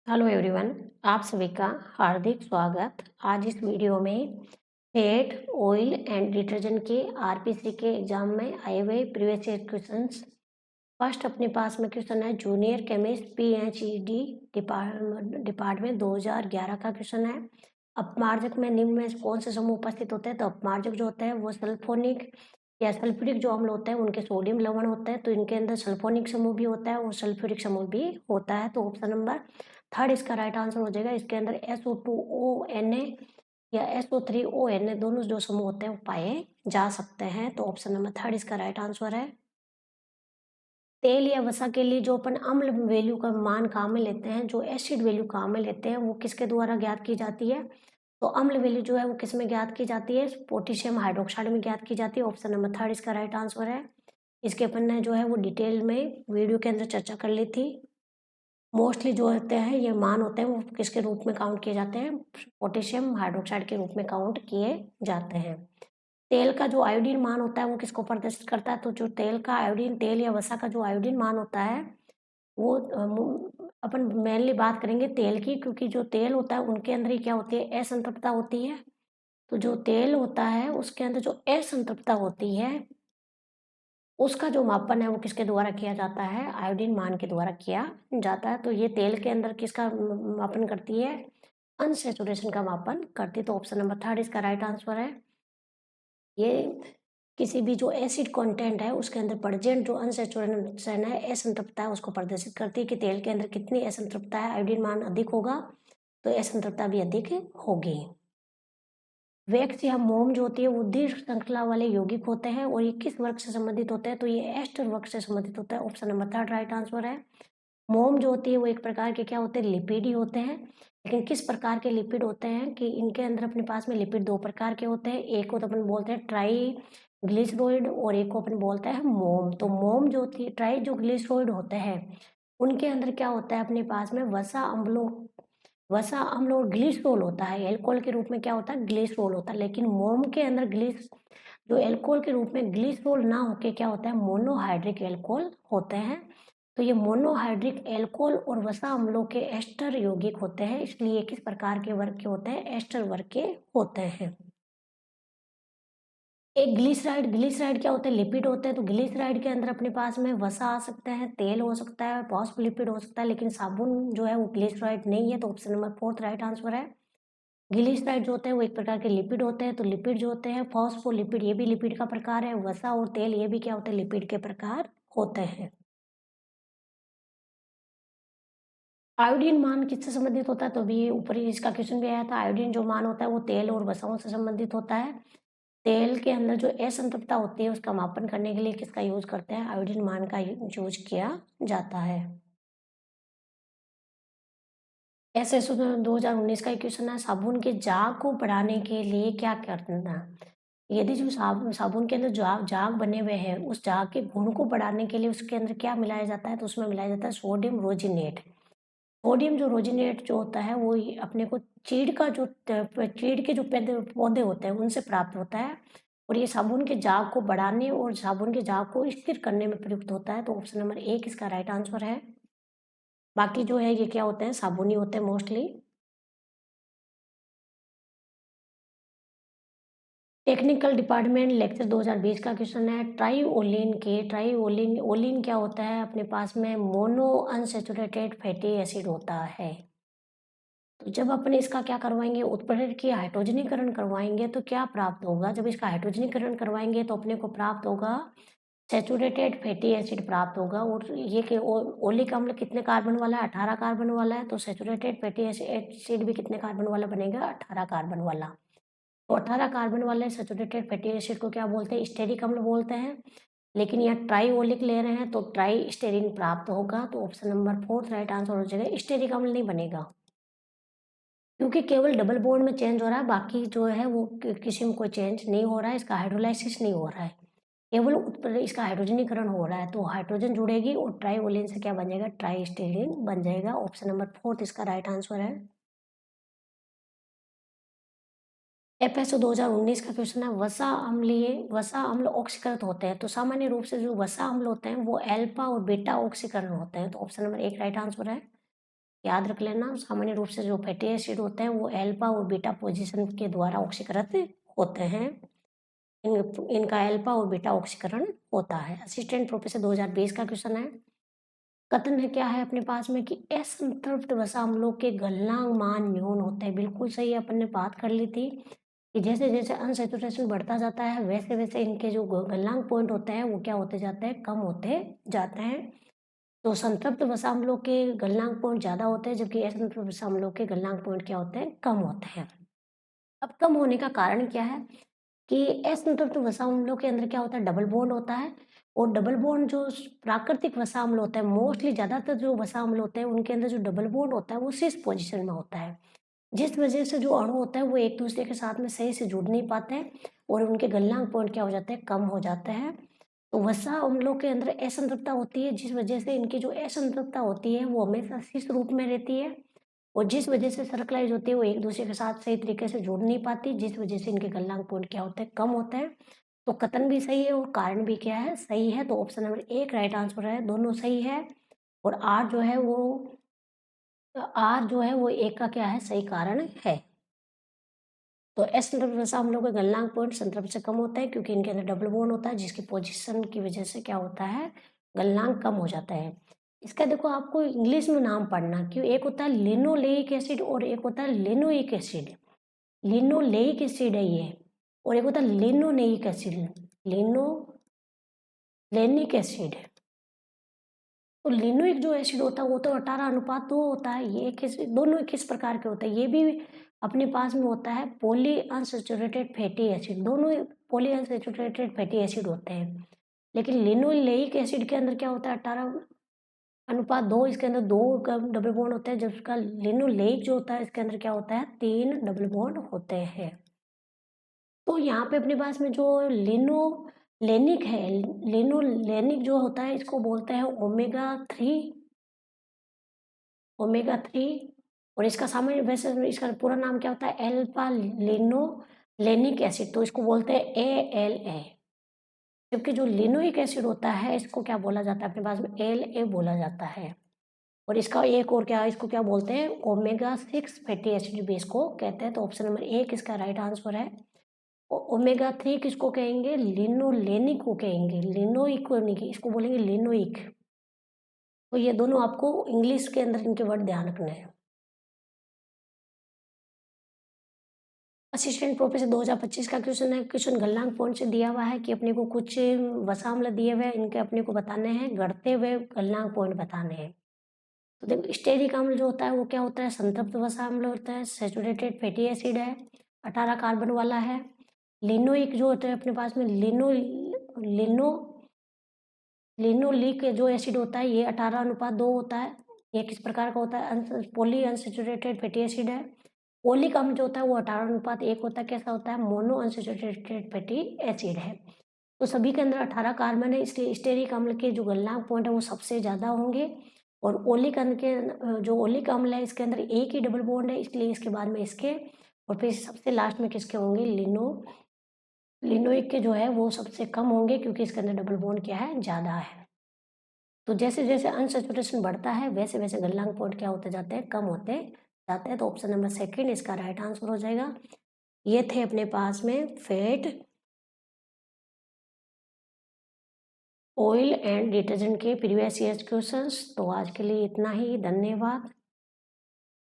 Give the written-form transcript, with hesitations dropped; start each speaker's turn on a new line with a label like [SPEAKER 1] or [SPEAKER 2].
[SPEAKER 1] Hello everyone. आप सभी का हार्दिक स्वागत। आज इस वीडियो में फैट, ऑयल एंड डिटर्जेंट के आरपीसी के एग्जाम में आए हुए प्रीवियस ईयर क्वेश्चंस। फर्स्ट अपने पास में क्वेश्चन है जूनियर केमिस्ट पीएचईडी डिपार्टमेंट 2011 का क्वेश्चन है। अपमार्जक में निम्न में कौन से समूह उपस्थित होते हैं? तो अपमार्जक जो होते हैं वो सल्फोनिक या सल्फ्यूरिक जो अम्ल होते हैं उनके सोडियम लवण होते हैं, तो इनके अंदर सल्फोनिक समूह भी होता है और सल्फ्यूरिक समूह भी होता है। तो ऑप्शन नंबर थर्ड इसका राइट आंसर हो जाएगा। इसके अंदर SO2ONA या SO3ONA दोनों जो समूह होते हैं वो पाए जा सकते हैं। तो ऑप्शन नंबर थर्ड इसका राइट आंसर है। तेल या वसा के लिए जो अपन अम्ल वैल्यू का मान काम में लेते हैं, जो एसिड वैल्यू काम में लेते हैं, वो किसके द्वारा ज्ञात की जाती है? तो अम्ल वैल्यू जो है वो किस में ज्ञात की जाती है? पोटेशियम हाइड्रोक्साइड में ज्ञात की जाती है। ऑप्शन नंबर थर्ड इसका राइट आंसर है। इसके अपन ने जो है वो डिटेल में वीडियो के अंदर चर्चा कर ली थी। मोस्टली जो होते हैं ये मान होते हैं वो किसके रूप में काउंट किए जाते हैं? पोटेशियम हाइड्रोक्साइड के रूप में काउंट किए जाते हैं। तेल का जो आयोडीन मान होता है वो किसको प्रदर्शित करता है? तो जो तेल का आयोडीन, तेल या वसा का जो आयोडीन मान होता है वो अपन मेनली बात करेंगे तेल की, क्योंकि जो तेल होता है उनके अंदर ही क्या होती है? असंतृप्तता होती है। तो जो तेल होता है उसके अंदर जो असंतृप्तता होती है उसका जो मापन है वो किसके द्वारा किया जाता है? आयोडीन मान के द्वारा किया जाता है। तो ये तेल के अंदर किसका मापन करती है? अनसैचुरेशन का मापन करती है। तो ऑप्शन नंबर थर्ड इसका राइट आंसर है। ये किसी भी जो एसिड कंटेंट है उसके अंदर प्रेजेंट जो अनसैचुरेशन है, असंतृप्तता है, उसको प्रदर्शित करती है कि तेल के अंदर कितनी असंतृप्तता है। आयोडीन मान अधिक होगा तो असंतृप्तता भी अधिक होगी। वैक्स या मोम जो होती है वो दीर्घ श्रृंखला वाले यौगिक होते हैं और ये किस वर्ग से संबंधित होते हैं? तो ये एस्टर वर्ग से संबंधित होता है। Option number third right answer है। मोम जो होती है वो एक प्रकार के क्या होते हैं? लिपिड ही होते हैं। लेकिन किस प्रकार के लिपिड होते हैं कि इनके अंदर अपने पास में लिपिड दो प्रकार के होते हैं। एक को तो अपन बोलते हैं ट्राई ग्लिसरॉइड और एक को अपन बोलते हैं मोम। तो मोम जो होती है, ट्राई जो ग्लिसरॉइड होते हैं उनके अंदर क्या होता है? अपने पास में वसा अम्ल और ग्लिसरॉल होता है। एल्कोहल के रूप में क्या होता है? ग्लिसरॉल होता है। लेकिन मोम के अंदर जो एल्कोहल के रूप में ग्लिसरॉल ना होके क्या होता है? मोनोहाइड्रिक एल्कोहल होते हैं। तो ये मोनोहाइड्रिक एल्कोहल और वसा अम्लों के एस्टर यौगिक होते हैं, इसलिए किस प्रकार के वर्ग के होते हैं? एस्टर वर्ग के होते हैं। एक ग्लिसराइड क्या होते हैं? लिपिड होते हैं। तो ग्लिसराइड के अंदर अपने पास में वसा आ सकता है, तेल हो सकता है, फॉस्फोलिपिड हो सकता है, लेकिन साबुन जो है वो ग्लिसराइड नहीं है। तो option number fourth right answer है। ग्लिसराइड जो होते हैं वो एक प्रकार के लिपिड होते हैं। तो लिपिड जो होते हैं, फॉस्फोलिपिड ये भी लिपिड का प्रकार है। वसा और तेल ये भी क्या होते हैं? लिपिड के प्रकार होते हैं। आयोडीन मान किससे संबंधित होता है? तो अभी ऊपर ही इसका क्वेश्चन भी आया था। आयोडीन जो मान होता है वो तेल और वसाओं से संबंधित होता है। तेल के अंदर जो असंतृप्तता होती है उसका मापन करने के लिए किसका यूज करते हैं? आयोडीन मान का यूज किया जाता है। एसएसओ 2019 का क्वेश्चन है, साबुन के झाग को बढ़ाने के लिए क्या करना? यदि जो साबुन के अंदर झाग झाग बने हुए हैं उस झाग के गुण को बढ़ाने के लिए उसके अंदर क्या मिलाया जाता है? तो उसमें मिलाया जाता है सोडियम रोजिनेट। सोडियम जो रोजिनेट जो होता है वो अपने को चीड़ के जो पौधे होते हैं उनसे प्राप्त होता है और ये साबुन के झाग को बढ़ाने और साबुन के झाग को स्थिर करने में प्रयुक्त होता है। तो ऑप्शन नंबर एक इसका राइट आंसर है। बाकी जो है ये क्या होते हैं? साबुन ही होते हैं मोस्टली। टेक्निकल डिपार्टमेंट लेक्चर 2020 का क्वेश्चन है, ट्राई ओलिन क्या होता है? अपने पास में मोनो अनसेचुरेटेड फैटी एसिड होता है। तो जब अपन इसका क्या करवाएंगे? उत्प्रेरक की हाइड्रोजनीकरण करवाएंगे तो क्या प्राप्त होगा? जब इसका हाइड्रोजनीकरण करवाएंगे तो अपने को प्राप्त होगा सैचुरेटेड फैटी एसिड प्राप्त होगा। और ये कि ओलिक अम्ल कितने कार्बन वाला है? 18 कार्बन वाला है। तो सैचुरेटेड फैटी एसिड भी कितने कार्बन वाला बनेगा? 18 कार्बन वाला। तो 18 कार्बन वाले सैचुरेटेड फैटी एसिड को क्या बोलते हैं? स्टेरिक अम्ल बोलते हैं। लेकिन यहाँ ट्राई ओलिक ले रहे हैं तो ट्राई स्टेरिन प्राप्त होगा। तो option number fourth right answer हो जाएगा। स्टेरिक अम्ल नहीं बनेगा क्योंकि केवल डबल बॉन्ड में चेंज हो रहा है, बाकी जो है वो किसी में कोई चेंज नहीं हो रहा है, इसका हाइड्रोलाइसिस नहीं हो रहा है, केवल इसका हाइड्रोजनीकरण हो रहा है। तो हाइड्रोजन जुड़ेगी और ट्राईओलिन से क्या बन जाएगा? ट्राई स्टेरिन बन जाएगा। ऑप्शन नंबर फोर्थ इसका राइट आंसर है। एफएसओ 2019 का क्वेश्चन है, वसा अम्ल ऑक्सीकृत होते हैं। तो सामान्य रूप से जो वसा अम्ल होते हैं वो एल्फा और बीटा ऑक्सीकरण होते हैं। तो ऑप्शन नंबर एक राइट आंसर है। याद रख लेना। सामान्य रूप से जो फैटी एसिड होते हैं वो अल्फा और बीटा पोजीशन के द्वारा ऑक्सीकृत होते हैं। इनका अल्फा और बीटा ऑक्सीकरण होता है। असिस्टेंट प्रोफेसर 2020 का क्वेश्चन है। कथन है क्या है अपने पास में कि असंतृप्त वसा अम्लों के गलनांक मान न्यून होते हैं। बिल्कुल सही, अपन ने बात कर ली थी कि जैसे जैसे अनसैचुरेशन बढ़ता जाता है वैसे वैसे इनके जो गलनांक पॉइंट होते हैं वो क्या होते जाते हैं, कम होते जाते हैं। तो संतृप्त वसा अम्लों के गलनांक पॉइंट ज़्यादा होते हैं, जबकि असंतृप्त वसा अम्लों के गलनांक पॉइंट क्या होते हैं, कम होते हैं। अब कम होने का कारण क्या है कि असंतृप्त वसा अम्लों के अंदर क्या होता है, डबल बॉन्ड होता है। और डबल बॉन्ड जो प्राकृतिक वसा अम्ल होता है, मोस्टली ज़्यादातर जो वसा अम्ल होते हैं उनके अंदर जो डबल बॉन्ड होता है वो सिस पोजिशन में होता है, जिस वजह से जो अणु होता है वो एक दूसरे के साथ में सही से जुड़ नहीं पाते हैं और उनके गलनांक पॉइंट क्या हो जाते हैं, कम हो जाते हैं। तो वसा अम्लों के अंदर असंतृप्तता होती है, जिस वजह से इनकी जो असंतृप्तता होती है वो हमेशा सिस रूप में रहती है और जिस वजह से सर्कलाइज होती है वो एक दूसरे के साथ सही तरीके से जुड़ नहीं पाती, जिस वजह से इनके गलनांक पॉइंट क्या होते हैं, कम होते हैं। तो कथन भी सही है और कारण भी क्या है, सही है। तो ऑप्शन नंबर 1 राइट आंसर है, दोनों सही है। और आर जो है वो एक का क्या है, सही कारण है। तो असंतृप्त वसा अम्लों के गलनांक पॉइंट संतृप्त से कम होता है क्योंकि इनके अंदर डबल बॉन्ड होता है, जिसकी पोजीशन की वजह से क्या होता है, गलनांक कम हो जाता है। इसका देखो आपको इंग्लिश में नाम पढ़ना, क्यों, एक होता है लिनोलेइक एसिड और एक होता है लिनोइक एसिड। लिनोलेइक एसिड है ये, और एक होता है लिनोनेइक एसिड, लिनोलेनिक एसिड। तो लिनोइक जो एसिड होता है वो तो 18:2 होता है। ये दोनों किस प्रकार के होते हैं, ये भी अपने पास में होता है पॉली अनसैचुरेटेड फैटी एसिड, दोनों पॉली अनसैचुरेटेड फैटी एसिड होते हैं। लेकिन लिनोलेइक एसिड के अंदर क्या होता है, 18:2, इसके अंदर 2 डबल बॉन्ड होते हैं, जबकि लिनोलेइक जो होता है इसके अंदर क्या होता है, 3 डबल बॉन्ड होते हैं। तो यहाँ पे अपने पास में जो लिनोलेनिक है, लिनोलेनिक जो होता है इसको बोलते हैं ओमेगा 3। और इसका सामान्य वैसे इसका पूरा नाम क्या होता है, एल्फा लिनोलेनिक एसिड, तो इसको बोलते हैं ALA। जबकि जो लिनोइक एसिड होता है इसको क्या बोला जाता है, अपने पास में LA बोला जाता है। और इसका एक और क्या, इसको क्या बोलते हैं, ओमेगा 6 फैटी एसिड भी इसको कहते हैं। तो ऑप्शन नंबर 1 इसका राइट आंसर है। ओमेगा 3 किसको कहेंगे, लिनोलेनिक को कहेंगे, लिनोइक को नहीं, इसको बोलेंगे लिनोइक। तो ये दोनों आपको इंग्लिश के अंदर इनके वर्ड ध्यान रखना है। असिस्टेंट प्रोफेसर 2025 का क्वेश्चन है। क्वेश्चन गलनांक पॉइंट से दिया हुआ है कि अपने को कुछ वसाम्ल दिए हुए हैं, इनके अपने को बताने हैं, गढ़ते हुए गलनांक पॉइंट बताने हैं। तो देखो स्टेरिक अम्ल जो होता है वो क्या होता है, संतृप्त वसा अम्ल होता है, सैचुरेटेड फैटी एसिड है, 18 कार्बन वाला है। लिनोइक जो होता है अपने पास में लिनो लिनोलिक जो एसिड होता है ये 18:2 होता है। ये किस प्रकार का होता है, पॉली अनसैचुरेटेड फैटी एसिड है। ओलिक अम्ल जो होता है वो 18:1 होता है, कैसा होता है, मोनो अनसैचुरेटेड फैटी एसिड है। तो सभी के अंदर 18 कार्बन है, इसलिए स्टेरिक अम्ल के जो गलनांक पॉइंट है वो सबसे ज़्यादा होंगे। और ओलिक अम्ल के जो ओलिक अम्ल है इसके अंदर एक ही डबल बॉन्ड है, इसलिए इसके बाद में इसके, और फिर सबसे लास्ट में किसके होंगे, लिनोइक के जो है वो सबसे कम होंगे क्योंकि इसके अंदर डबल बॉन्ड क्या है, ज़्यादा है। तो जैसे जैसे अनसैचुरेशन बढ़ता है वैसे वैसे गलनांक पॉइंट क्या होते जाते हैं, कम होते जाते हैं। तो ऑप्शन नंबर 2 इसका राइट आंसर हो जाएगा। ये थे अपने पास में फैट, ऑयल एंड डिटर्जेंट के प्रीवियस ईयर क्वेश्चंस। तो आज के लिए इतना ही, धन्यवाद।